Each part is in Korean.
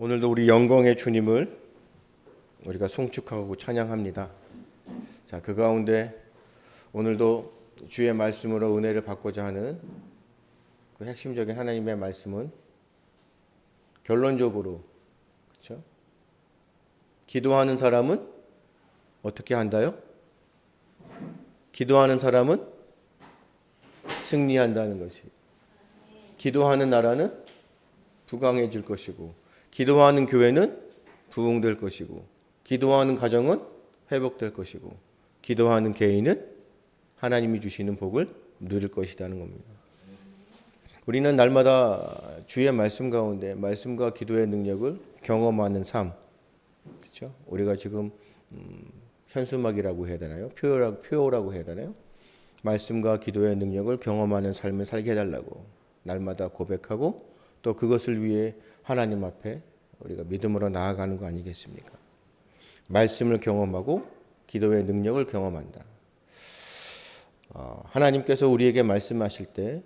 오늘도 우리 영광의 주님을 우리가 송축하고 찬양합니다. 자, 그 가운데 오늘도 주의 말씀으로 은혜를 받고자 하는 그 핵심적인 하나님의 말씀은 결론적으로, 그렇죠? 기도하는 사람은 어떻게 한다요? 기도하는 사람은 승리한다는 것이. 기도하는 나라는 부강해질 것이고, 기도하는 교회는 부흥될 것이고, 기도하는 가정은 회복될 것이고, 기도하는 개인은 하나님이 주시는 복을 누릴 것이라는 겁니다. 우리는 날마다 주의 말씀 가운데 말씀과 기도의 능력을 경험하는 삶, 그렇죠? 우리가 지금 현수막이라고 해야 되나요? 표어라고 해야 되나요? 말씀과 기도의 능력을 경험하는 삶을 살게 해달라고 날마다 고백하고 또 그것을 위해 하나님 앞에 우리가 믿음으로 나아가는 거 아니겠습니까? 말씀을 경험하고 기도의 능력을 경험한다. 하나님께서 우리에게 말씀하실 때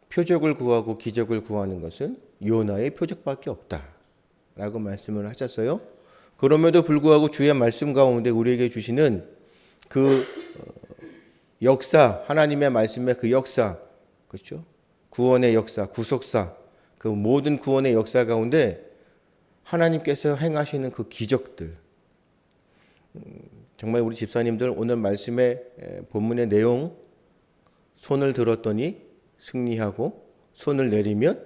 표적을 구하고 기적을 구하는 것은 요나의 표적밖에 없다라고 말씀을 하셨어요. 그럼에도 불구하고 주의 말씀 가운데 우리에게 주시는 그 역사, 하나님의 말씀의 그 역사, 그렇죠? 구원의 역사, 구속사, 그 모든 구원의 역사 가운데 하나님께서 행하시는 그 기적들, 정말 우리 집사님들 오늘 말씀의 본문의 내용, 손을 들었더니 승리하고 손을 내리면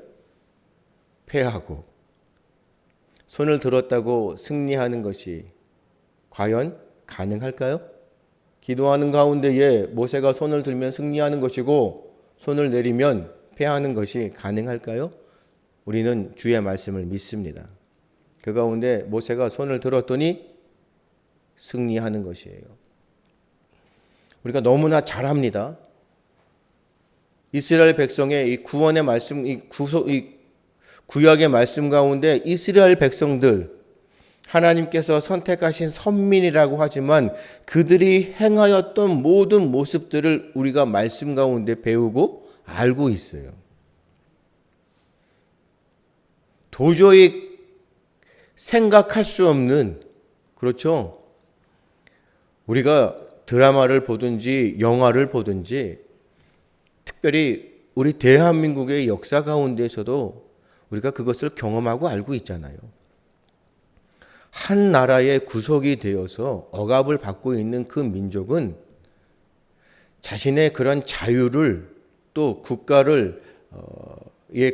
패하고, 손을 들었다고 승리하는 것이 과연 가능할까요? 기도하는 가운데에 모세가 손을 들면 승리하는 것이고 손을 내리면 패하는 것이 가능할까요? 우리는 주의 말씀을 믿습니다. 그 가운데 모세가 손을 들었더니 승리하는 것이에요. 우리가 너무나 잘합니다. 이스라엘 백성의 이 구원의 말씀, 이 구약의 말씀 가운데 이스라엘 백성들, 하나님께서 선택하신 선민이라고 하지만 그들이 행하였던 모든 모습들을 우리가 말씀 가운데 배우고 알고 있어요. 도저히 생각할 수 없는, 그렇죠? 우리가 드라마를 보든지 영화를 보든지 특별히 우리 대한민국의 역사 가운데서도 우리가 그것을 경험하고 알고 있잖아요. 한 나라의 구속이 되어서 억압을 받고 있는 그 민족은 자신의 그런 자유를 또 국가를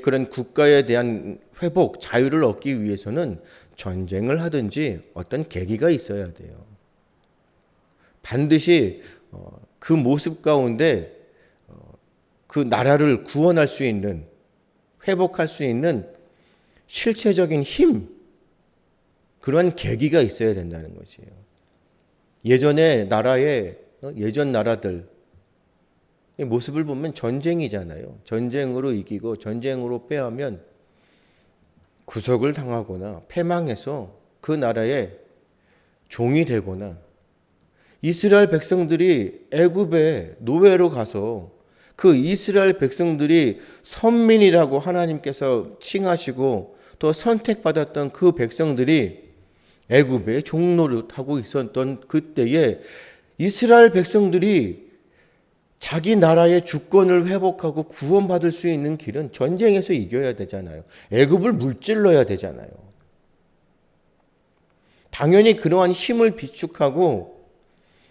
그런 국가에 대한 회복, 자유를 얻기 위해서는 전쟁을 하든지 어떤 계기가 있어야 돼요. 반드시 그 모습 가운데 그 나라를 구원할 수 있는, 회복할 수 있는 실체적인 힘, 그런 계기가 있어야 된다는 것이에요. 예전의 나라의 예전 나라들 모습을 보면 전쟁이잖아요. 전쟁으로 이기고 전쟁으로 패하면 구속을 당하거나 패망해서 그 나라의 종이 되거나, 이스라엘 백성들이 애굽에 노예로 가서 그 이스라엘 백성들이 선민이라고 하나님께서 칭하시고 또 선택받았던 그 백성들이 애굽에 종노릇하고 있었던 그때에 이스라엘 백성들이 자기 나라의 주권을 회복하고 구원받을 수 있는 길은 전쟁에서 이겨야 되잖아요. 애굽을 물질러야 되잖아요. 당연히 그러한 힘을 비축하고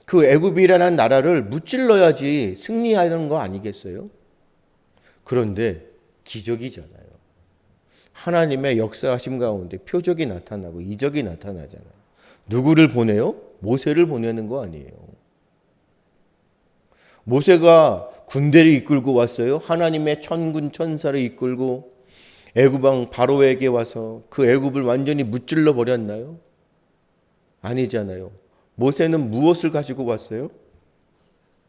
그 애굽이라는 나라를 무찔러야지 승리하는 거 아니겠어요? 그런데 기적이잖아요. 하나님의 역사하심 가운데 표적이 나타나고 이적이 나타나잖아요. 누구를 보내요? 모세를 보내는 거 아니에요. 모세가 군대를 이끌고 왔어요. 하나님의 천군 천사를 이끌고 애굽 왕 바로에게 와서 그 애굽을 완전히 무찔러 버렸나요? 아니잖아요. 모세는 무엇을 가지고 왔어요?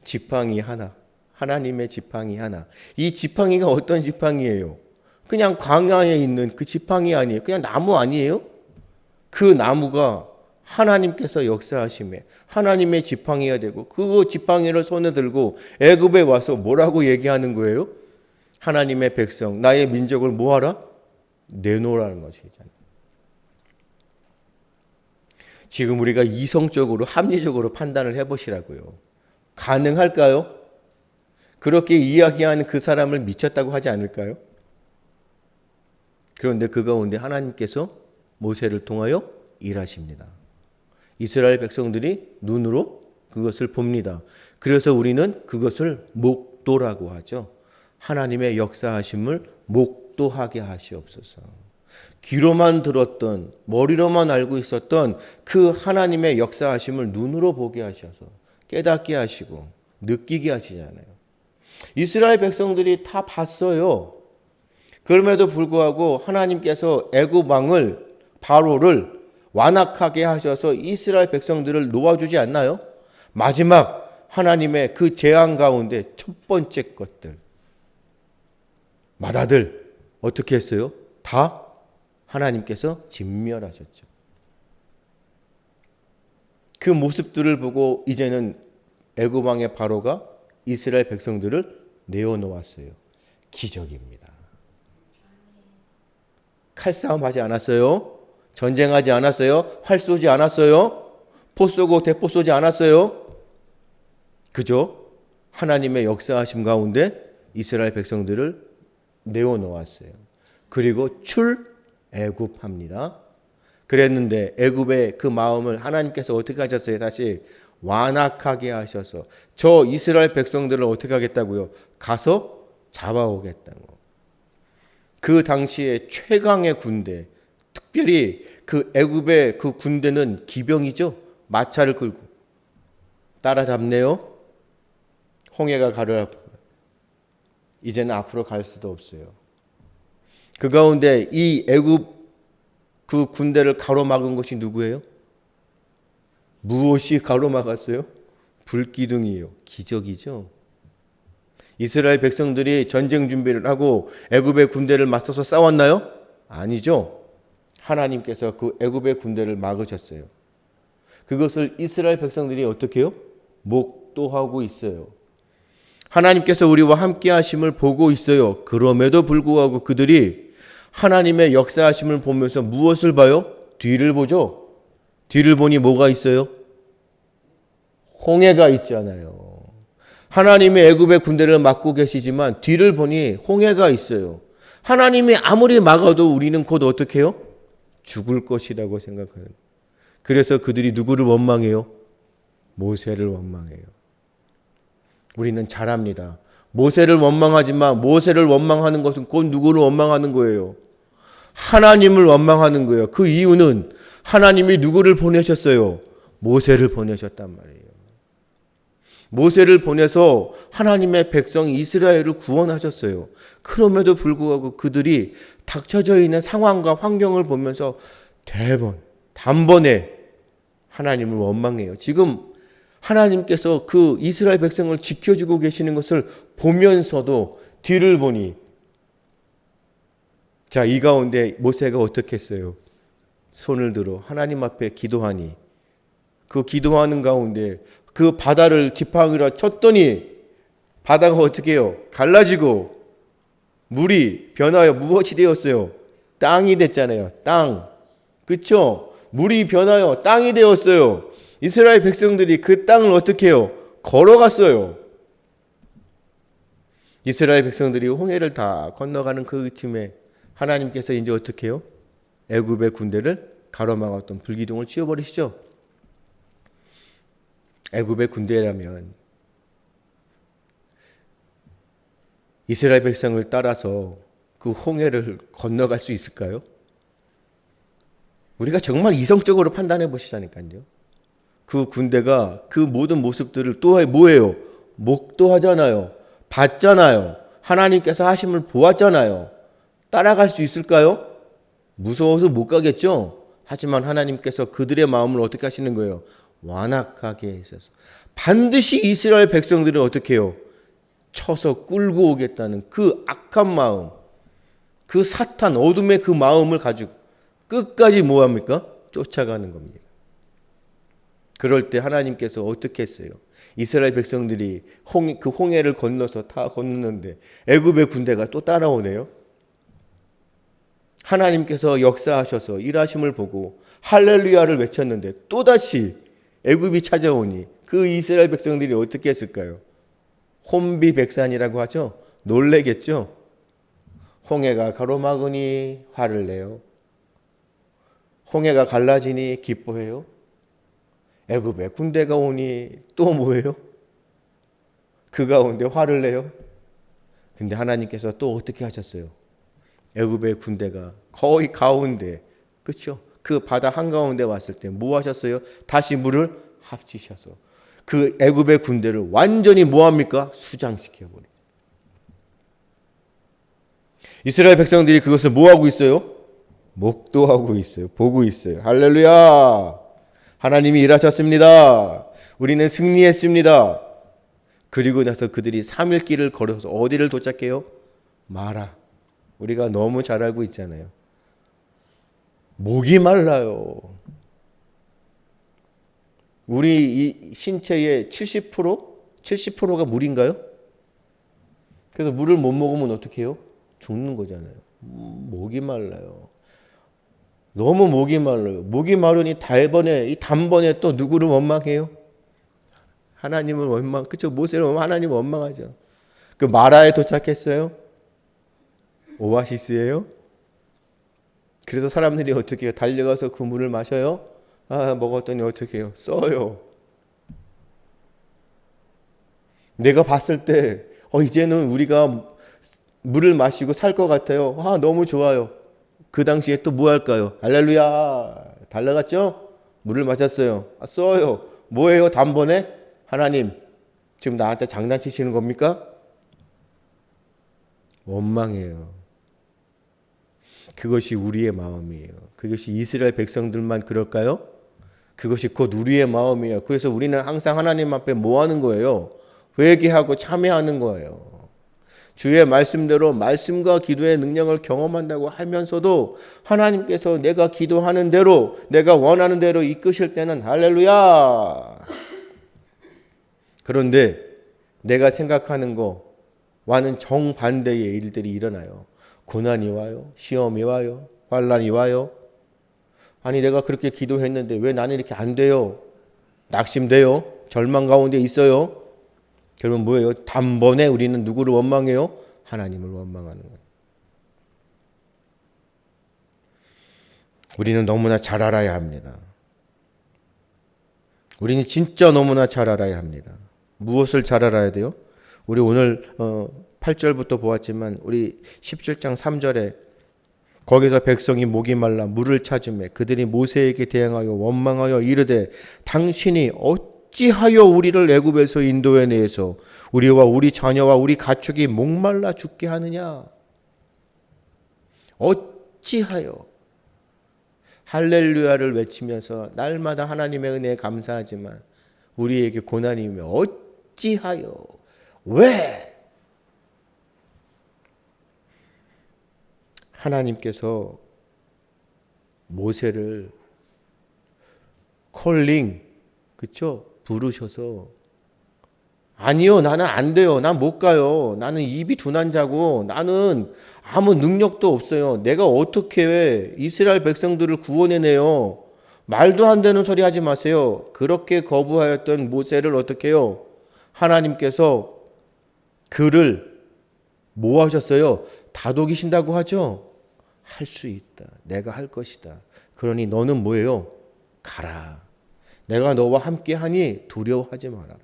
지팡이 하나. 하나님의 지팡이 하나. 이 지팡이가 어떤 지팡이예요? 그냥 광야에 있는 그 지팡이 아니에요. 그냥 나무 아니에요? 그 나무가 하나님께서 역사하심에 하나님의 지팡이가 되고 그 지팡이를 손에 들고 애굽에 와서 뭐라고 얘기하는 거예요? 하나님의 백성, 나의 민족을 뭐하라? 내놓으라는 것이잖아요. 지금 우리가 이성적으로 합리적으로 판단을 해보시라고요. 가능할까요? 그렇게 이야기하는 그 사람을 미쳤다고 하지 않을까요? 그런데 그 가운데 하나님께서 모세를 통하여 일하십니다. 이스라엘 백성들이 눈으로 그것을 봅니다. 그래서 우리는 그것을 목도라고 하죠. 하나님의 역사하심을 목도하게 하시옵소서. 귀로만 들었던, 머리로만 알고 있었던 그 하나님의 역사하심을 눈으로 보게 하셔서 깨닫게 하시고 느끼게 하시잖아요. 이스라엘 백성들이 다 봤어요. 그럼에도 불구하고 하나님께서 애굽 왕을 바로를 완악하게 하셔서 이스라엘 백성들을 놓아주지 않나요? 마지막 하나님의 그 재앙 가운데 첫 번째 것들 마다들 어떻게 했어요? 다 하나님께서 진멸하셨죠. 그 모습들을 보고 이제는 애굽 왕의 바로가 이스라엘 백성들을 내어놓았어요. 기적입니다. 칼싸움 하지 않았어요. 전쟁하지 않았어요. 활 쏘지 않았어요. 포 쏘고 대포 쏘지 않았어요. 그저 하나님의 역사하심 가운데 이스라엘 백성들을 내어놓았어요. 그리고 출애굽합니다. 그랬는데 애굽의 그 마음을 하나님께서 어떻게 하셨어요? 다시 완악하게 하셔서 저 이스라엘 백성들을 어떻게 하겠다고요? 가서 잡아오겠다고. 그 당시에 최강의 군대, 특별히 그 애굽의 그 군대는 기병이죠. 마차를 끌고 따라잡네요. 홍해가 가르 이제는 앞으로 갈 수도 없어요. 그 가운데 이 애굽 그 군대를 가로막은 것이 누구예요? 무엇이 가로막았어요? 불기둥이요. 기적이죠. 이스라엘 백성들이 전쟁 준비를 하고 애굽의 군대를 맞서서 싸웠나요? 아니죠. 하나님께서 그 애굽의 군대를 막으셨어요. 그것을 이스라엘 백성들이 어떻게 해요? 목도하고 있어요. 하나님께서 우리와 함께 하심을 보고 있어요. 그럼에도 불구하고 그들이 하나님의 역사하심을 보면서 무엇을 봐요? 뒤를 보죠. 뒤를 보니 뭐가 있어요? 홍해가 있잖아요. 하나님이 애굽의 군대를 막고 계시지만 뒤를 보니 홍해가 있어요. 하나님이 아무리 막아도 우리는 곧 어떻게 해요? 죽을 것이라고 생각하는. 그래서 그들이 누구를 원망해요? 모세를 원망해요. 우리는 잘합니다. 모세를 원망하지만 모세를 원망하는 것은 곧 누구를 원망하는 거예요? 하나님을 원망하는 거예요. 그 이유는 하나님이 누구를 보내셨어요? 모세를 보내셨단 말이에요. 모세를 보내서 하나님의 백성 이스라엘을 구원하셨어요. 그럼에도 불구하고 그들이 닥쳐져 있는 상황과 환경을 보면서 단번에 하나님을 원망해요. 지금 하나님께서 그 이스라엘 백성을 지켜주고 계시는 것을 보면서도 뒤를 보니 자, 이 가운데 모세가 어떻게 했어요? 손을 들어 하나님 앞에 기도하니 그 기도하는 가운데 그 바다를 지팡이로 쳤더니 바다가 어떻게 해요? 갈라지고 물이 변하여 무엇이 되었어요? 땅이 됐잖아요. 땅. 그렇죠? 물이 변하여 땅이 되었어요. 이스라엘 백성들이 그 땅을 어떻게 해요? 걸어갔어요. 이스라엘 백성들이 홍해를 다 건너가는 그 쯤에 하나님께서 이제 어떻게 해요? 애굽의 군대를 가로막았던 불기둥을 치워버리시죠. 애굽의 군대라면 이스라엘 백성을 따라서 그 홍해를 건너갈 수 있을까요? 우리가 정말 이성적으로 판단해 보시자니까요. 그 군대가 그 모든 모습들을 또 뭐예요? 목도하잖아요. 봤잖아요. 하나님께서 하심을 보았잖아요. 따라갈 수 있을까요? 무서워서 못 가겠죠? 하지만 하나님께서 그들의 마음을 어떻게 하시는 거예요? 완악하게 하셔서 반드시 이스라엘 백성들은 어떻게 해요? 쳐서 끌고 오겠다는 그 악한 마음, 그 사탄, 어둠의 그 마음을 가지고 끝까지 뭐합니까? 쫓아가는 겁니다. 그럴 때 하나님께서 어떻게 했어요? 이스라엘 백성들이 그 홍해를 건너서 다 건넜는데 애굽의 군대가 또 따라오네요. 하나님께서 역사하셔서 일하심을 보고 할렐루야를 외쳤는데 또다시 애굽이 찾아오니 그 이스라엘 백성들이 어떻게 했을까요? 혼비백산이라고 하죠. 놀래겠죠. 홍해가 가로막으니 화를 내요. 홍해가 갈라지니 기뻐해요. 애굽에 군대가 오니 또 뭐예요? 그 가운데 화를 내요. 근데 하나님께서 또 어떻게 하셨어요? 애굽의 군대가 거의 가운데, 그렇죠? 그 바다 한가운데 왔을 때 뭐 하셨어요? 다시 물을 합치셔서 그 애굽의 군대를 완전히 뭐 합니까? 수장시켜 버리죠. 이스라엘 백성들이 그것을 뭐 하고 있어요? 목도하고 있어요. 보고 있어요. 할렐루야! 하나님이 일하셨습니다. 우리는 승리했습니다. 그리고 나서 그들이 3일 길을 걸어서 어디를 도착해요? 마라. 우리가 너무 잘 알고 있잖아요. 목이 말라요. 우리 이 신체의 70%가 물인가요? 그래서 물을 못 먹으면 어떻게 해요? 죽는 거잖아요. 목이 말라요. 너무 목이 말라요. 목이 마르니 단번에 또 누구를 원망해요? 하나님을 원망. 그렇죠? 모세를 하나님을 원망하죠. 그 마라에 도착했어요. 오아시스예요. 그래서 사람들이 어떻게 해요? 달려가서 그 물을 마셔요. 먹었더니 어떻게 해요? 써요. 내가 봤을 때 이제는 우리가 물을 마시고 살 것 같아요. 너무 좋아요. 그 당시에 또 뭐 할까요? 할렐루야. 달려갔죠? 물을 마셨어요. 써요. 뭐예요? 단번에? 하나님, 지금 나한테 장난치시는 겁니까? 원망해요. 그것이 우리의 마음이에요. 그것이 이스라엘 백성들만 그럴까요? 그것이 곧 우리의 마음이에요. 그래서 우리는 항상 하나님 앞에 뭐 하는 거예요? 회개하고 참회하는 거예요. 주의 말씀대로 말씀과 기도의 능력을 경험한다고 하면서도 하나님께서 내가 기도하는 대로 내가 원하는 대로 이끄실 때는 할렐루야. 그런데 내가 생각하는 거와는 정반대의 일들이 일어나요. 고난이 와요. 시험이 와요. 환난이 와요. 아니 내가 그렇게 기도했는데 왜 나는 이렇게 안 돼요? 낙심돼요. 절망 가운데 있어요. 그러면 뭐예요? 단번에 우리는 누구를 원망해요? 하나님을 원망하는 거예요. 우리는 너무나 잘 알아야 합니다. 우리는 진짜 너무나 잘 알아야 합니다. 무엇을 잘 알아야 돼요? 우리 오늘 8절부터 보았지만 우리 17장 3절에 거기서 백성이 목이 말라 물을 찾으매 그들이 모세에게 대항하여 원망하여 이르되 당신이 어찌하여 우리를 애굽에서 인도해내서 우리와 우리 자녀와 우리 가축이 목말라 죽게 하느냐? 어찌하여? 할렐루야를 외치면서 날마다 하나님의 은혜에 감사하지만 우리에게 고난이 오면 어찌하여? 왜? 하나님께서 모세를 콜링, 그쵸? 부르셔서 아니요, 나는 안 돼요. 난 못 가요. 나는 입이 둔한 자고 나는 아무 능력도 없어요. 내가 어떻게 이스라엘 백성들을 구원해내요? 말도 안 되는 소리 하지 마세요. 그렇게 거부하였던 모세를 어떻게 해요? 하나님께서 그를 뭐 하셨어요? 다독이신다고 하죠? 할 수 있다. 내가 할 것이다. 그러니 너는 뭐예요? 가라. 내가 너와 함께 하니 두려워하지 말아라.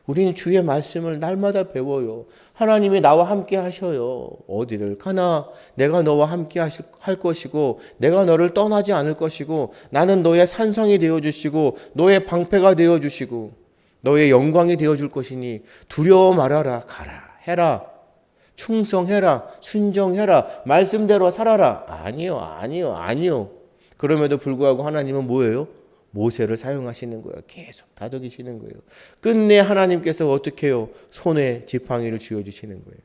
우리는 주의 말씀을 날마다 배워요. 하나님이 나와 함께 하셔요. 어디를 가나 내가 너와 함께 할 것이고 내가 너를 떠나지 않을 것이고 나는 너의 산성이 되어주시고 너의 방패가 되어주시고 너의 영광이 되어줄 것이니 두려워 말아라. 가라. 해라. 충성해라. 순종해라. 말씀대로 살아라. 아니요. 그럼에도 불구하고 하나님은 뭐예요? 모세를 사용하시는 거예요. 계속 다독이시는 거예요. 끝내 하나님께서 어떻게 해요? 손에 지팡이를 쥐어주시는 거예요.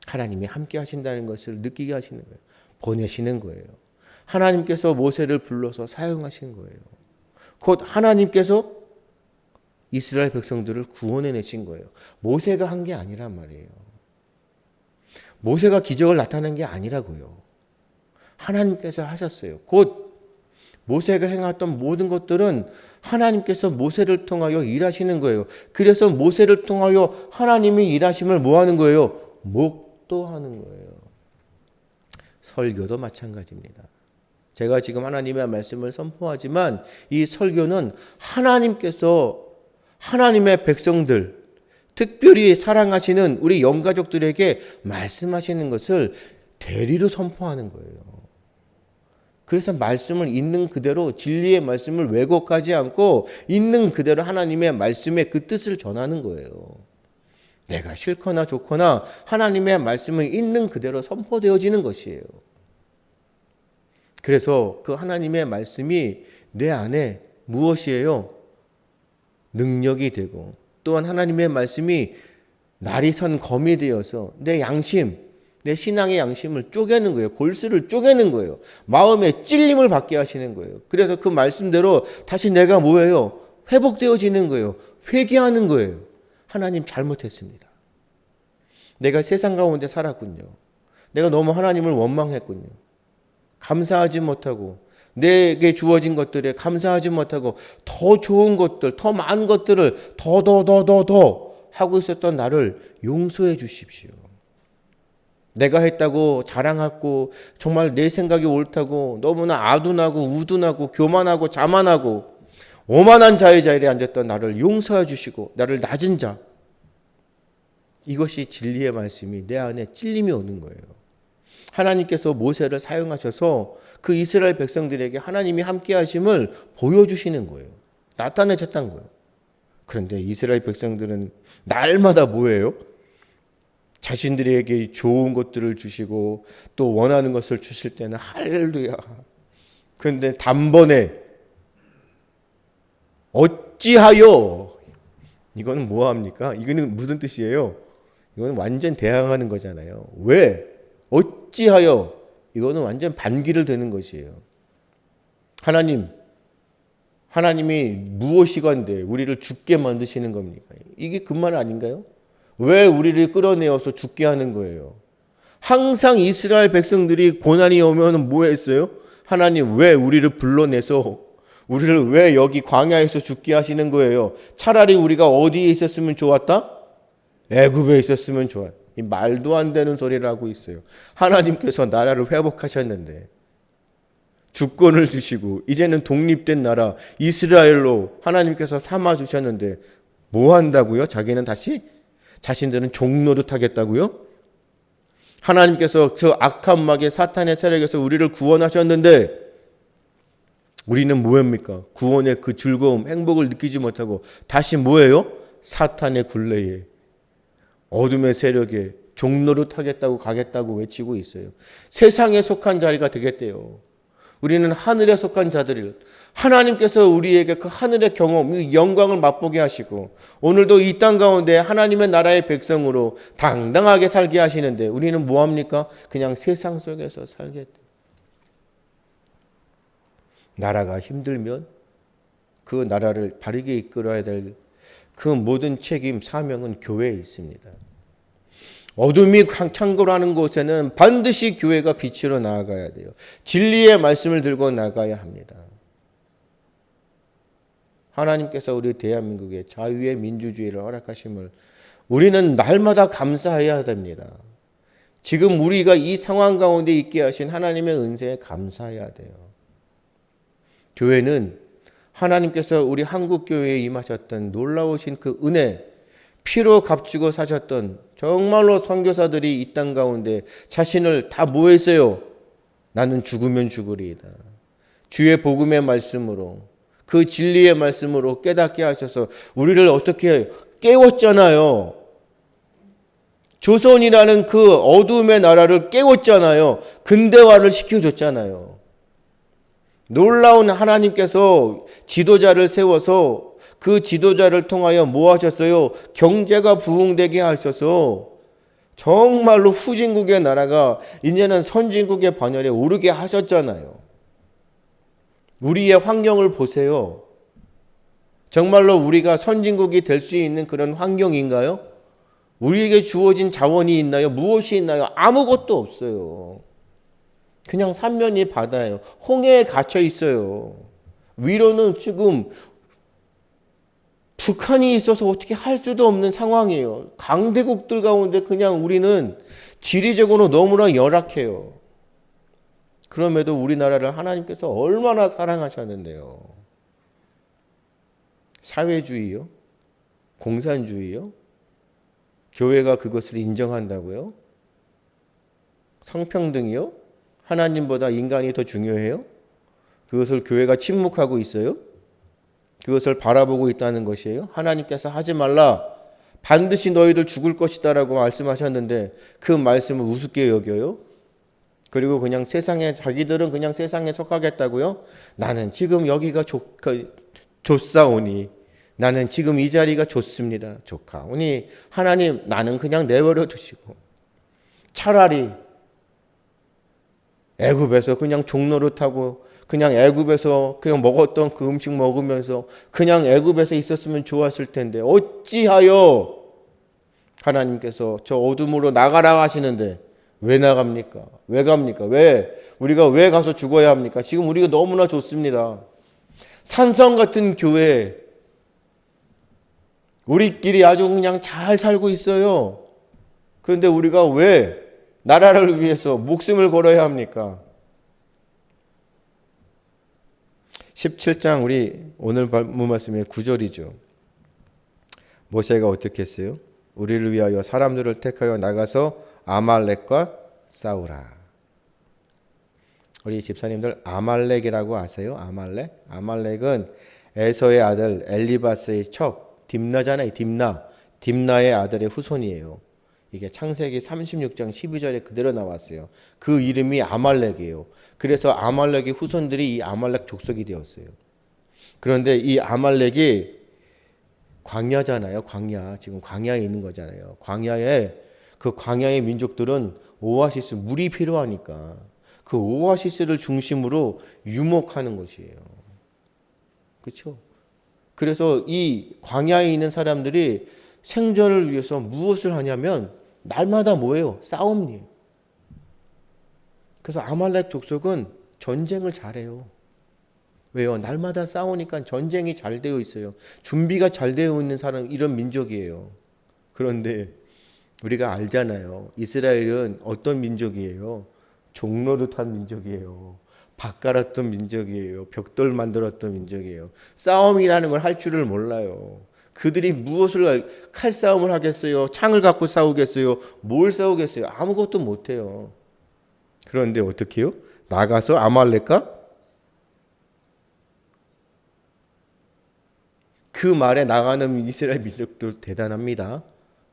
하나님이 함께 하신다는 것을 느끼게 하시는 거예요. 보내시는 거예요. 하나님께서 모세를 불러서 사용하신 거예요. 곧 하나님께서 이스라엘 백성들을 구원해내신 거예요. 모세가 한 게 아니란 말이에요. 모세가 기적을 나타낸 게 아니라고요. 하나님께서 하셨어요. 곧 모세가 행했던 모든 것들은 하나님께서 모세를 통하여 일하시는 거예요. 그래서 모세를 통하여 하나님이 일하심을 뭐 하는 거예요? 목도하는 거예요. 설교도 마찬가지입니다. 제가 지금 하나님의 말씀을 선포하지만 이 설교는 하나님께서 하나님의 백성들, 특별히 사랑하시는 우리 영가족들에게 말씀하시는 것을 대리로 선포하는 거예요. 그래서 말씀을 있는 그대로 진리의 말씀을 왜곡하지 않고 있는 그대로 하나님의 말씀의 그 뜻을 전하는 거예요. 내가 싫거나 좋거나 하나님의 말씀은 있는 그대로 선포되어지는 것이에요. 그래서 그 하나님의 말씀이 내 안에 무엇이에요? 능력이 되고 또한 하나님의 말씀이 날이 선 검이 되어서 내 양심, 내 신앙의 양심을 쪼개는 거예요. 골수를 쪼개는 거예요. 마음에 찔림을 받게 하시는 거예요. 그래서 그 말씀대로 다시 내가 뭐예요? 회복되어지는 거예요. 회개하는 거예요. 하나님 잘못했습니다. 내가 세상 가운데 살았군요. 내가 너무 하나님을 원망했군요. 감사하지 못하고 내게 주어진 것들에 감사하지 못하고 더 좋은 것들, 더 많은 것들을 더 하고 있었던 나를 용서해 주십시오. 내가 했다고 자랑하고 정말 내 생각이 옳다고 너무나 아둔하고 우둔하고 교만하고 자만하고 오만한 자의 자리에 앉았던 나를 용서해 주시고 나를 낮은 자, 이것이 진리의 말씀이 내 안에 찔림이 오는 거예요. 하나님께서 모세를 사용하셔서 그 이스라엘 백성들에게 하나님이 함께 하심을 보여주시는 거예요. 나타내셨다는 거예요. 그런데 이스라엘 백성들은 날마다 뭐예요? 자신들에게 좋은 것들을 주시고 또 원하는 것을 주실 때는 할렐루야. 그런데 단번에 어찌하여, 이거는 뭐합니까? 이거는 무슨 뜻이에요? 이거는 완전 대항하는 거잖아요. 왜? 어찌하여? 이거는 완전 반기를 드는 것이에요. 하나님이 무엇이건데 우리를 죽게 만드시는 겁니까? 이게 그 말 아닌가요? 왜 우리를 끌어내어서 죽게 하는 거예요? 항상 이스라엘 백성들이 고난이 오면 뭐 했어요? 하나님 왜 우리를 불러내서 우리를 왜 여기 광야에서 죽게 하시는 거예요? 차라리 우리가 어디에 있었으면 좋았다? 애굽에 있었으면 좋았다. 이 말도 안 되는 소리를 하고 있어요. 하나님께서 나라를 회복하셨는데 주권을 주시고 이제는 독립된 나라 이스라엘로 하나님께서 삼아 주셨는데 뭐 한다고요? 자기는 다시 자신들은 종노릇 하겠다고요? 하나님께서 그 악한 마귀 사탄의 세력에서 우리를 구원하셨는데 우리는 뭐합니까? 구원의 그 즐거움, 행복을 느끼지 못하고 다시 뭐예요? 사탄의 굴레에 어둠의 세력에 종노릇 하겠다고 가겠다고 외치고 있어요. 세상에 속한 자리가 되겠대요. 우리는 하늘에 속한 자들을 하나님께서 우리에게 그 하늘의 경험, 그 영광을 맛보게 하시고 오늘도 이 땅 가운데 하나님의 나라의 백성으로 당당하게 살게 하시는데 우리는 뭐합니까? 그냥 세상 속에서 살게 돼요. 나라가 힘들면 그 나라를 바르게 이끌어야 될 그 모든 책임, 사명은 교회에 있습니다. 어둠이 창궐하는 곳에는 반드시 교회가 빛으로 나아가야 돼요. 진리의 말씀을 들고 나가야 합니다. 하나님께서 우리 대한민국에 자유의 민주주의를 허락하심을 우리는 날마다 감사해야 됩니다. 지금 우리가 이 상황 가운데 있게 하신 하나님의 은혜에 감사해야 돼요. 교회는 하나님께서 우리 한국교회에 임하셨던 놀라우신 그 은혜, 피로 값주고 사셨던 정말로 선교사들이 이 땅 가운데 자신을 다 뭐 했어요? 나는 죽으면 죽으리이다. 주의 복음의 말씀으로 그 진리의 말씀으로 깨닫게 하셔서 우리를 어떻게 깨웠잖아요. 조선이라는 그 어둠의 나라를 깨웠잖아요. 근대화를 시켜줬잖아요. 놀라운 하나님께서 지도자를 세워서 그 지도자를 통하여 뭐 하셨어요? 경제가 부흥되게 하셔서 정말로 후진국의 나라가 이제는 선진국의 반열에 오르게 하셨잖아요. 우리의 환경을 보세요. 정말로 우리가 선진국이 될 수 있는 그런 환경인가요? 우리에게 주어진 자원이 있나요? 무엇이 있나요? 아무것도 없어요. 그냥 삼면이 바다예요. 홍해에 갇혀 있어요. 위로는 지금 북한이 있어서 어떻게 할 수도 없는 상황이에요. 강대국들 가운데 그냥 우리는 지리적으로 너무나 열악해요. 그럼에도 우리나라를 하나님께서 얼마나 사랑하셨는데요. 사회주의요? 공산주의요? 교회가 그것을 인정한다고요? 성평등이요? 하나님보다 인간이 더 중요해요? 그것을 교회가 침묵하고 있어요? 그것을 바라보고 있다는 것이에요? 하나님께서 하지 말라. 반드시 너희들 죽을 것이다라고 말씀하셨는데 그 말씀을 우습게 여겨요? 그리고 그냥 세상에 자기들은 그냥 세상에 속하겠다고요? 나는 지금 여기가 좋사오니 나는 지금 이 자리가 좋습니다. 좋가오니 하나님 나는 그냥 내버려 두시고 차라리 애굽에서 그냥 종노릇하고 그냥 애굽에서 그냥 먹었던 그 음식 먹으면서 그냥 애굽에서 있었으면 좋았을 텐데 어찌하여 하나님께서 저 어둠으로 나가라 하시는데 왜 나갑니까? 왜 갑니까? 우리가 왜 가서 죽어야 합니까? 지금 우리가 너무나 좋습니다. 산성 같은 교회 우리끼리 아주 그냥 잘 살고 있어요. 그런데 우리가 왜 나라를 위해서 목숨을 걸어야 합니까? 17장 우리 오늘 본문 말씀의 9절이죠. 모세가 어떻게 했어요? 우리를 위하여 사람들을 택하여 나가서 아말렉과 싸우라. 우리 집사님들 아말렉이라고 아세요? 아말렉? 아말렉은 에서의 아들 엘리바스의 첩 딥나잖아요. 딥나의 아들의 후손이에요. 이게 창세기 36장 12절에 그대로 나왔어요. 그 이름이 아말렉이에요. 그래서 아말렉의 후손들이 이 아말렉 족속이 되었어요. 그런데 이 아말렉이 광야잖아요. 광야. 지금 광야에 있는 거잖아요. 그 광야의 민족들은 오아시스, 물이 필요하니까 그 오아시스를 중심으로 유목하는 것이에요. 그렇죠? 그래서 이 광야에 있는 사람들이 생존을 위해서 무엇을 하냐면 날마다 뭐예요? 싸움이에요. 그래서 아말렉 족속은 전쟁을 잘해요. 왜요? 날마다 싸우니까 전쟁이 잘 되어 있어요. 준비가 잘 되어 있는 사람, 이런 민족이에요. 그런데 우리가 알잖아요. 이스라엘은 어떤 민족이에요? 종노릇한 민족이에요. 밭 갈았던 민족이에요. 벽돌 만들었던 민족이에요. 싸움이라는 걸 할 줄을 몰라요. 그들이 무엇을 칼싸움을 하겠어요? 창을 갖고 싸우겠어요? 뭘 싸우겠어요? 아무것도 못해요. 그런데 어떻게 해요? 나가서 아말렉과 그 말에 나가는 이스라엘 민족들 대단합니다.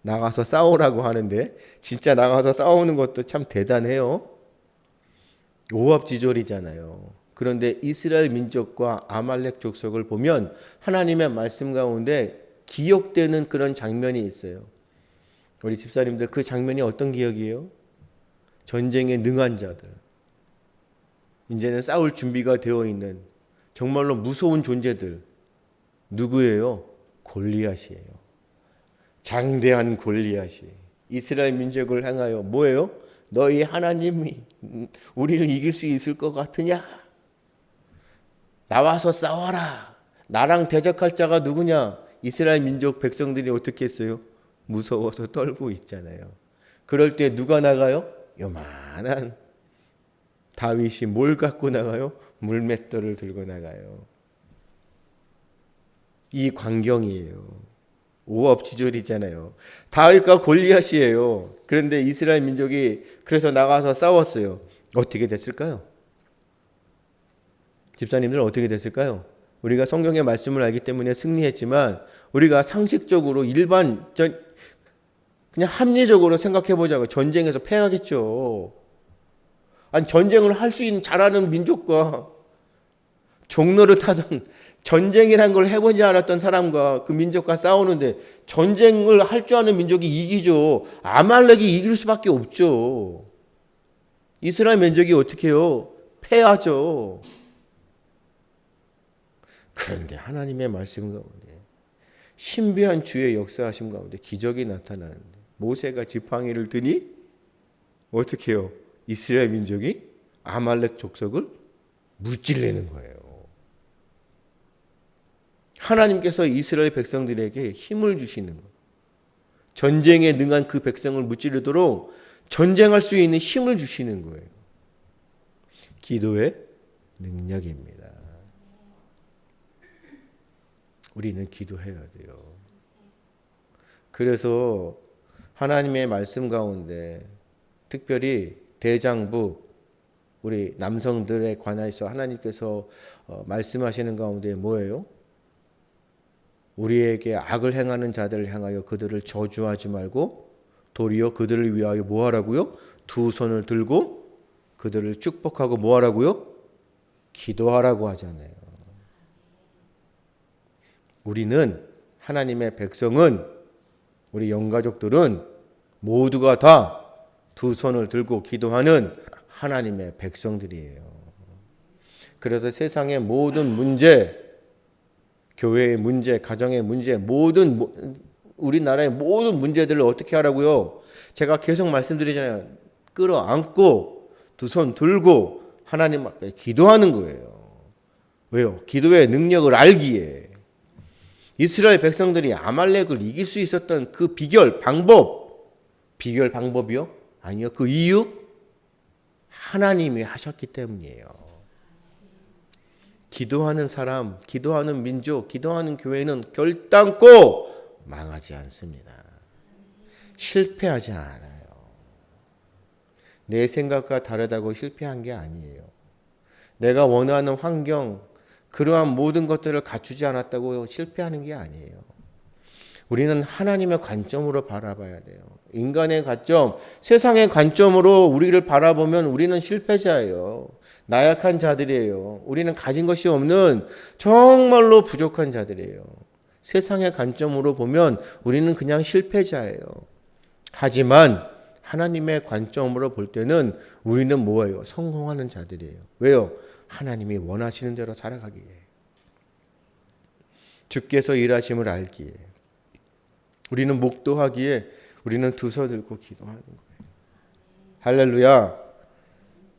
나가서 싸우라고 하는데 진짜 나가서 싸우는 것도 참 대단해요. 오합지졸이잖아요. 그런데 이스라엘 민족과 아말렉 족속을 보면 하나님의 말씀 가운데 기억되는 그런 장면이 있어요. 우리 집사님들 그 장면이 어떤 기억이에요? 전쟁에 능한 자들, 이제는 싸울 준비가 되어 있는 정말로 무서운 존재들, 누구예요? 골리앗이에요. 장대한 골리앗이 이스라엘 민족을 향하여 뭐예요? 너희 하나님이 우리를 이길 수 있을 것 같으냐? 나와서 싸워라. 나랑 대적할 자가 누구냐? 이스라엘 민족 백성들이 어떻게 했어요? 무서워서 떨고 있잖아요. 그럴 때 누가 나가요? 요만한 다윗이 뭘 갖고 나가요? 물맷돌을 들고 나가요. 이 광경이에요. 오합지졸이잖아요. 다윗과 골리앗이에요. 그런데 이스라엘 민족이 그래서 나가서 싸웠어요. 어떻게 됐을까요? 집사님들 어떻게 됐을까요? 우리가 성경의 말씀을 알기 때문에 승리했지만 우리가 상식적으로 그냥 합리적으로 생각해 보자고 전쟁에서 패하겠죠. 아니 전쟁을 할 수 있는 잘하는 민족과 종노릇하던 전쟁이란 걸 해보지 않았던 사람과 그 민족과 싸우는데 전쟁을 할 줄 아는 민족이 이기죠. 아말렉이 이길 수밖에 없죠. 이스라엘 민족이 어떻게 해요? 패하죠. 그런데 하나님의 말씀 가운데 신비한 주의 역사하심 가운데 기적이 나타나는데 모세가 지팡이를 드니 어떻게 해요? 이스라엘 민족이 아말렉 족속을 무찔러내는 거예요. 하나님께서 이스라엘 백성들에게 힘을 주시는 거예요. 전쟁에 능한 그 백성을 무찌르도록 전쟁할 수 있는 힘을 주시는 거예요. 기도의 능력입니다. 우리는 기도해야 돼요. 그래서 하나님의 말씀 가운데 특별히 대장부 우리 남성들에 관해서 하나님께서 말씀하시는 가운데 뭐예요? 우리에게 악을 행하는 자들을 향하여 그들을 저주하지 말고 도리어 그들을 위하여 뭐하라고요? 두 손을 들고 그들을 축복하고 뭐하라고요? 기도하라고 하잖아요. 우리는 하나님의 백성은 우리 영가족들은 모두가 다 두 손을 들고 기도하는 하나님의 백성들이에요. 그래서 세상의 모든 문제, 교회의 문제, 가정의 문제, 모든 우리나라의 모든 문제들을 어떻게 하라고요? 제가 계속 말씀드리잖아요. 끌어안고 두 손 들고 하나님 앞에 기도하는 거예요. 왜요? 기도의 능력을 알기에. 이스라엘 백성들이 아말렉을 이길 수 있었던 그 비결 방법이요? 아니요. 그 이유? 하나님이 하셨기 때문이에요. 기도하는 사람, 기도하는 민족, 기도하는 교회는 결단코 망하지 않습니다. 실패하지 않아요. 내 생각과 다르다고 실패한 게 아니에요. 내가 원하는 환경, 그러한 모든 것들을 갖추지 않았다고 실패하는 게 아니에요. 우리는 하나님의 관점으로 바라봐야 돼요. 인간의 관점, 세상의 관점으로 우리를 바라보면 우리는 실패자예요. 나약한 자들이에요. 우리는 가진 것이 없는 정말로 부족한 자들이에요. 세상의 관점으로 보면 우리는 그냥 실패자예요. 하지만 하나님의 관점으로 볼 때는 우리는 뭐예요? 성공하는 자들이에요. 왜요? 하나님이 원하시는 대로 살아가기에. 주께서 일하심을 알기에. 우리는 목도하기에 우리는 두 손 들고 기도하는 거예요. 할렐루야.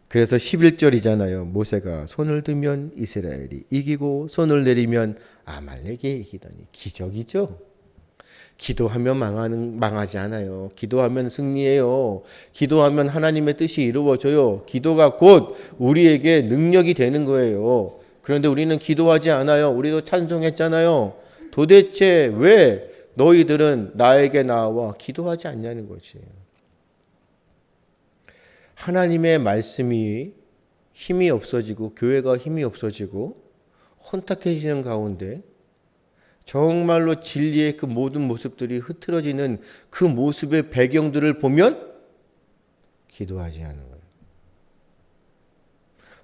그래서 11절이잖아요. 모세가 손을 들면 이스라엘이 이기고 손을 내리면 아말렉이 이기더니. 기적이죠. 기도하면 망하지 않아요. 기도하면 승리해요. 기도하면 하나님의 뜻이 이루어져요. 기도가 곧 우리에게 능력이 되는 거예요. 그런데 우리는 기도하지 않아요. 우리도 찬송했잖아요. 도대체 왜 너희들은 나에게 나와 기도하지 않냐는 거지. 하나님의 말씀이 힘이 없어지고 교회가 힘이 없어지고 혼탁해지는 가운데 정말로 진리의 그 모든 모습들이 흐트러지는 그 모습의 배경들을 보면 기도하지 않는 거예요.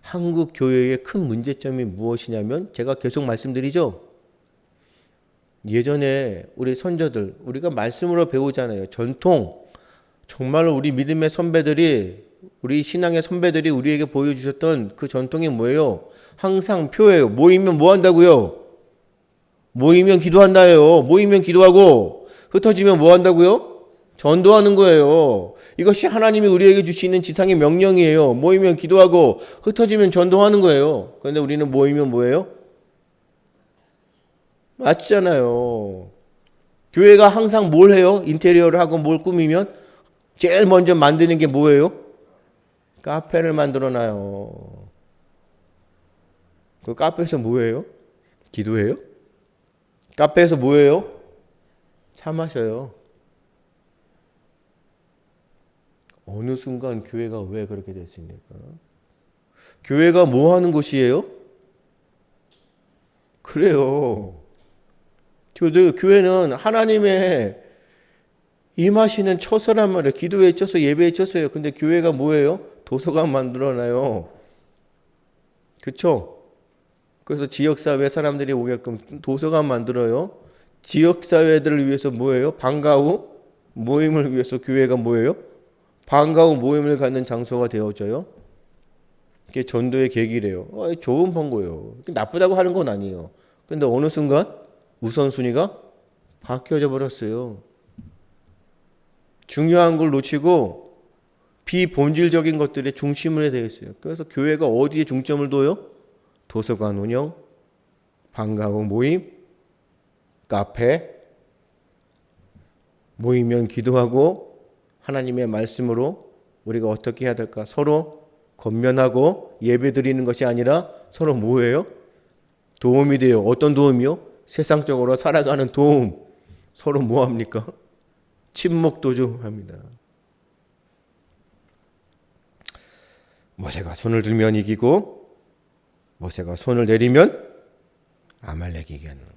한국 교회의 큰 문제점이 무엇이냐면 제가 계속 말씀드리죠. 예전에 우리 선조들 우리가 말씀으로 배우잖아요. 전통 정말로 우리 믿음의 선배들이 우리 신앙의 선배들이 우리에게 보여주셨던 그 전통이 뭐예요? 항상 표예요. 모이면 뭐 한다고요? 모이면 기도한다예요. 모이면 기도하고 흩어지면 뭐 한다고요? 전도하는 거예요. 이것이 하나님이 우리에게 주시는 지상의 명령이에요. 모이면 기도하고 흩어지면 전도하는 거예요. 그런데 우리는 모이면 뭐예요? 맞잖아요. 교회가 항상 뭘 해요? 인테리어를 하고 뭘 꾸미면 제일 먼저 만드는 게 뭐예요? 카페를 만들어놔요. 그 카페에서 뭐예요? 기도해요? 카페에서 뭐예요? 차 마셔요. 어느 순간 교회가 왜 그렇게 됐습니까? 교회가 뭐 하는 곳이에요? 그래요. 교회는 하나님의 임하시는 처소란 말이에요. 기도에 처소, 예배에 처소예요. 근데 교회가 뭐예요? 도서관 만들어놔요. 그렇죠? 그래서 지역사회 사람들이 오게끔 도서관 만들어요. 지역사회들을 위해서 뭐예요? 방과 후 모임을 위해서 교회가 뭐예요? 방과 후 모임을 갖는 장소가 되어져요. 이게 전도의 계기래요. 좋은 번거예요. 나쁘다고 하는 건 아니에요. 근데 어느 순간 우선순위가 바뀌어져 버렸어요. 중요한 걸 놓치고 비본질적인 것들에 중심을 되어 있어요. 그래서 교회가 어디에 중점을 둬요? 도서관 운영, 방과 후 모임, 카페, 모이면 기도하고 하나님의 말씀으로 우리가 어떻게 해야 될까? 서로 권면하고 예배드리는 것이 아니라 서로 뭐예요? 도움이 돼요. 어떤 도움이요? 세상적으로 살아가는 도움. 서로 뭐합니까? 친목도주합니다. 모세가 손을 들면 이기고 모세가 손을 내리면 아말렉이 이기는 거예요.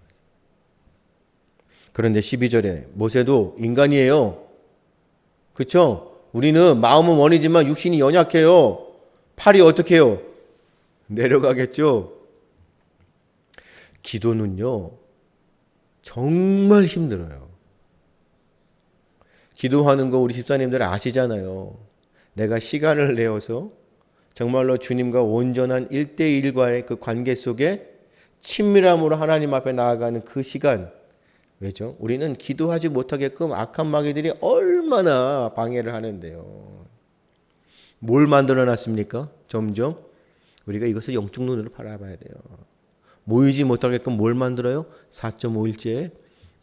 그런데 12절에 모세도 인간이에요. 그렇죠? 우리는 마음은 원이지만 육신이 연약해요. 팔이 어떻게 해요? 내려가겠죠. 기도는요, 정말 힘들어요. 기도하는 거 우리 집사님들 아시잖아요. 내가 시간을 내어서 정말로 주님과 온전한 1대1과의 그 관계 속에 친밀함으로 하나님 앞에 나아가는 그 시간. 왜죠? 우리는 기도하지 못하게끔 악한 마귀들이 얼마나 방해를 하는데요. 뭘 만들어 놨습니까? 점점 우리가 이것을 영적 눈으로 바라봐야 돼요. 모이지 못하게끔 뭘 만들어요? 4.5일째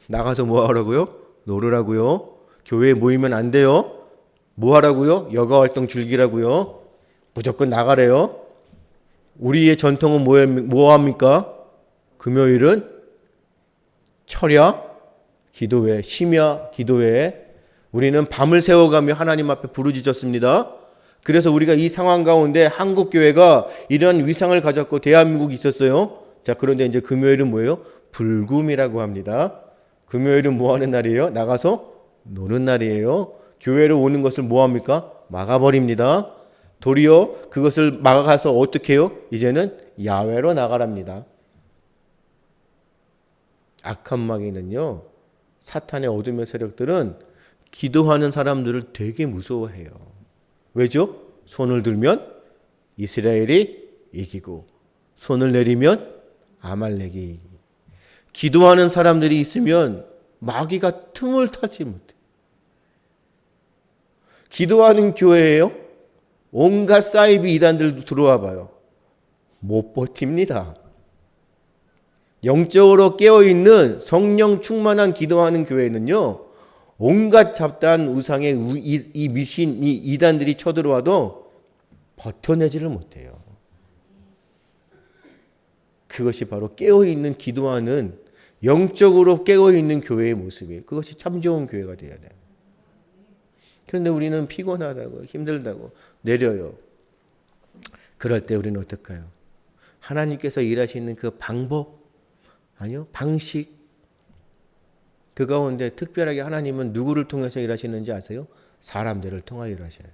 나가서 뭐 하라고요? 놀으라고요. 교회에 모이면 안 돼요. 뭐 하라고요? 여가 활동 즐기라고요. 무조건 나가래요. 우리의 전통은 뭐 합니까? 금요일은 철야, 기도회, 심야 기도회. 우리는 밤을 새워가며 하나님 앞에 부르짖었습니다. 그래서 우리가 이 상황 가운데 한국 교회가 이런 위상을 가졌고 대한민국이 있었어요. 자, 그런데 이제 금요일은 뭐예요? 불금이라고 합니다. 금요일은 뭐 하는 날이에요? 나가서 노는 날이에요. 교회로 오는 것을 뭐 합니까? 막아버립니다. 도리어 그것을 막아가서 어떻게 해요? 이제는 야외로 나가랍니다. 악한 마귀는요, 사탄의 어둠의 세력들은 기도하는 사람들을 되게 무서워해요. 왜죠? 손을 들면 이스라엘이 이기고 손을 내리면 아말렉이 이기고. 기도하는 사람들이 있으면 마귀가 틈을 타지 못해. 기도하는 교회예요. 온갖 사이비 이단들도 들어와 봐요. 못 버팁니다. 영적으로 깨어있는 성령 충만한 기도하는 교회는요, 온갖 잡다한 우상의 이 미신, 이 이단들이 쳐들어와도 버텨내지를 못해요. 그것이 바로 깨어있는 기도하는 영적으로 깨어있는 교회의 모습이에요. 그것이 참 좋은 교회가 되어야 돼요. 그런데 우리는 피곤하다고 힘들다고 내려요. 그럴 때 우리는 어떨까요? 하나님께서 일하시는 그 방법, 아니요, 방식, 그 가운데 특별하게 하나님은 누구를 통해서 일하시는지 아세요? 사람들을 통하여 일하셔요.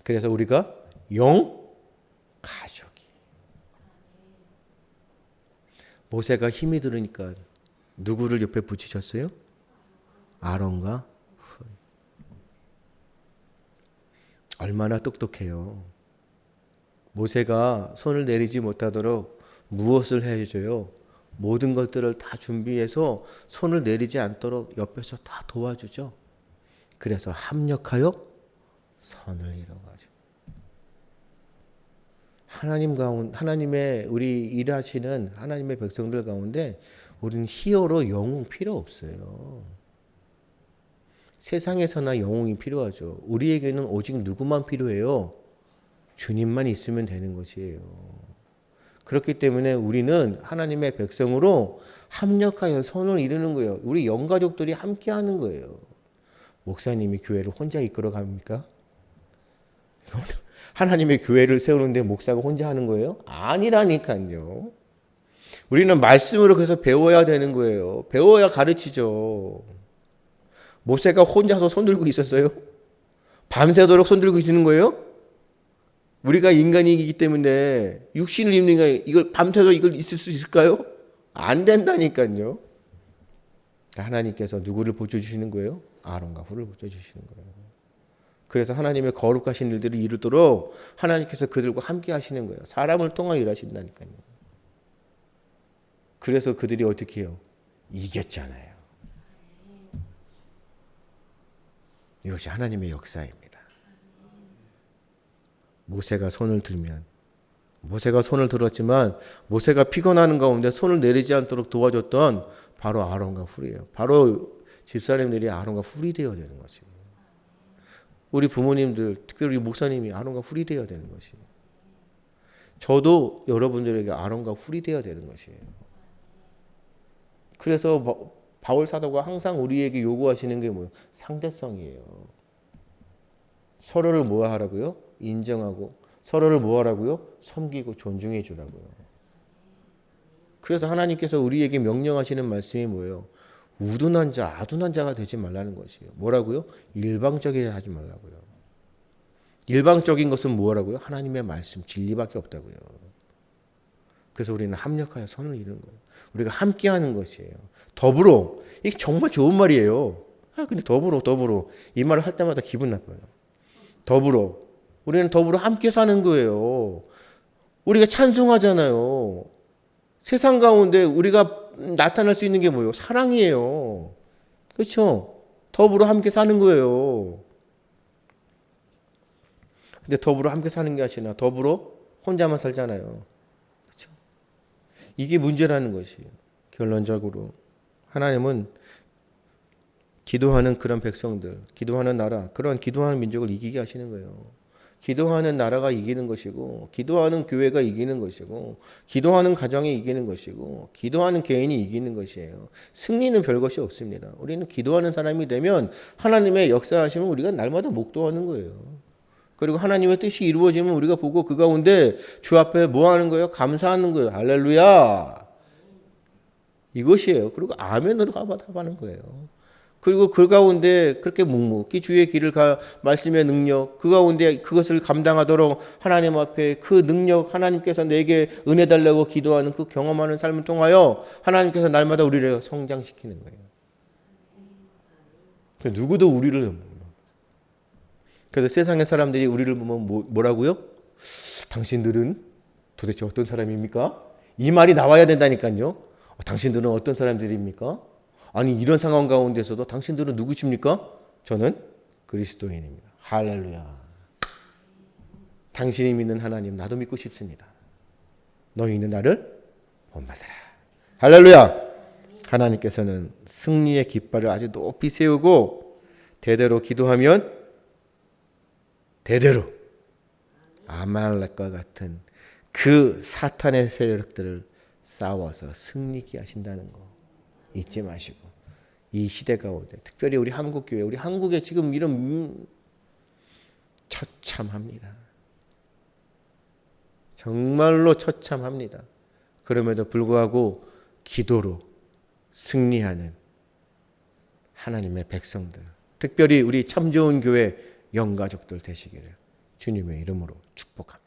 그래서 우리가 가족이. 모세가 힘이 들으니까 누구를 옆에 붙이셨어요? 아론과 훌. 얼마나 똑똑해요. 모세가 손을 내리지 못하도록 무엇을 해줘요? 모든 것들을 다 준비해서 손을 내리지 않도록 옆에서 다 도와주죠. 그래서 합력하여 선을 이뤄가죠. 하나님의 우리 일하시는 하나님의 백성들 가운데 우리는 히어로 영웅 필요 없어요. 세상에서나 영웅이 필요하죠. 우리에게는 오직 누구만 필요해요? 주님만 있으면 되는 것이에요. 그렇기 때문에 우리는 하나님의 백성으로 합력하여 선을 이루는 거예요. 우리 영가족들이 함께 하는 거예요. 목사님이 교회를 혼자 이끌어 갑니까? 하나님의 교회를 세우는데 목사가 혼자 하는 거예요? 아니라니까요. 우리는 말씀으로 그래서 배워야 되는 거예요. 배워야 가르치죠. 모세가 혼자서 손 들고 있었어요? 밤새도록 손 들고 있는 거예요? 우리가 인간이기 때문에 육신을 입는 게 이걸 밤새도록 이걸 있을 수 있을까요? 안 된다니까요. 하나님께서 누구를 보여주시는 거예요? 아론과 훌을 보여주시는 거예요. 그래서 하나님의 거룩하신 일들을 이루도록 하나님께서 그들과 함께 하시는 거예요. 사람을 통하여 일하신다니까요. 그래서 그들이 어떻게 해요? 이겼잖아요. 이것이 하나님의 역사입니다. 모세가 손을 들면, 모세가 손을 들었지만 모세가 피곤하는 가운데 손을 내리지 않도록 도와줬던 바로 아론과 훌이에요. 바로 집사님들이 아론과 훌이 되어야 되는 거지. 우리 부모님들, 특별히 우리 목사님이 아론과 훌이 되어야 되는 것이. 저도 여러분들에게 아론과 훌이 되어야 되는 것이에요. 그래서 바울 사도가 항상 우리에게 요구하시는 게 뭐예요? 상대성이에요. 서로를 뭐 하라고요? 인정하고 서로를 뭐 하라고요? 섬기고 존중해 주라고요. 그래서 하나님께서 우리에게 명령하시는 말씀이 뭐예요? 우둔한 자, 아둔한 자가 되지 말라는 것이에요. 뭐라고요? 일방적이게 하지 말라고요. 일방적인 것은 뭐라고요? 하나님의 말씀, 진리밖에 없다고요. 그래서 우리는 합력하여 선을 이루는 거예요. 우리가 함께하는 것이에요. 더불어. 이게 정말 좋은 말이에요. 근데 더불어. 이 말을 할 때마다 기분 나빠요. 더불어. 우리는 더불어 함께 사는 거예요. 우리가 찬송하잖아요. 세상 가운데 우리가 나타날 수 있는 게 뭐예요? 사랑이에요. 그렇죠? 더불어 함께 사는 거예요. 근데 더불어 함께 사는 게 아니라 더불어 혼자만 살잖아요. 그렇죠? 이게 문제라는 것이에요. 결론적으로 하나님은 기도하는 그런 백성들, 기도하는 나라, 그런 기도하는 민족을 이기게 하시는 거예요. 기도하는 나라가 이기는 것이고, 기도하는 교회가 이기는 것이고, 기도하는 가정이 이기는 것이고, 기도하는 개인이 이기는 것이에요. 승리는 별것이 없습니다. 우리는 기도하는 사람이 되면 하나님의 역사하시면 우리가 날마다 목도하는 거예요. 그리고 하나님의 뜻이 이루어지면 우리가 보고 그 가운데 주 앞에 뭐 하는 거예요? 감사하는 거예요. 할렐루야. 이것이에요. 그리고 아멘으로 답하는 거예요. 그리고 그 가운데 그렇게 묵묵히 주의 길을 말씀의 능력, 그 가운데 그것을 감당하도록 하나님 앞에 그 능력, 하나님께서 내게 은혜 달라고 기도하는 그 경험하는 삶을 통하여 하나님께서 날마다 우리를 성장시키는 거예요. 누구도 우리를, 그래서 세상의 사람들이 우리를 보면 뭐라고요? 당신들은 도대체 어떤 사람입니까? 이 말이 나와야 된다니까요. 당신들은 어떤 사람들입니까? 아니 이런 상황 가운데서도 당신들은 누구십니까? 저는 그리스도인입니다. 할렐루야. 당신이 믿는 하나님 나도 믿고 싶습니다. 너희는 나를 본받으라. 할렐루야. 하나님께서는 승리의 깃발을 아주 높이 세우고 대대로 기도하면 대대로 아말렉과 같은 그 사탄의 세력들을 싸워서 승리케 하신다는 거 잊지 마시고, 이 시대 가운데 특별히 우리 한국교회, 우리 한국에 지금 이런 처참합니다. 정말로 처참합니다. 그럼에도 불구하고 기도로 승리하는 하나님의 백성들, 특별히 우리 참 좋은 교회 영가족들 되시기를 주님의 이름으로 축복합니다.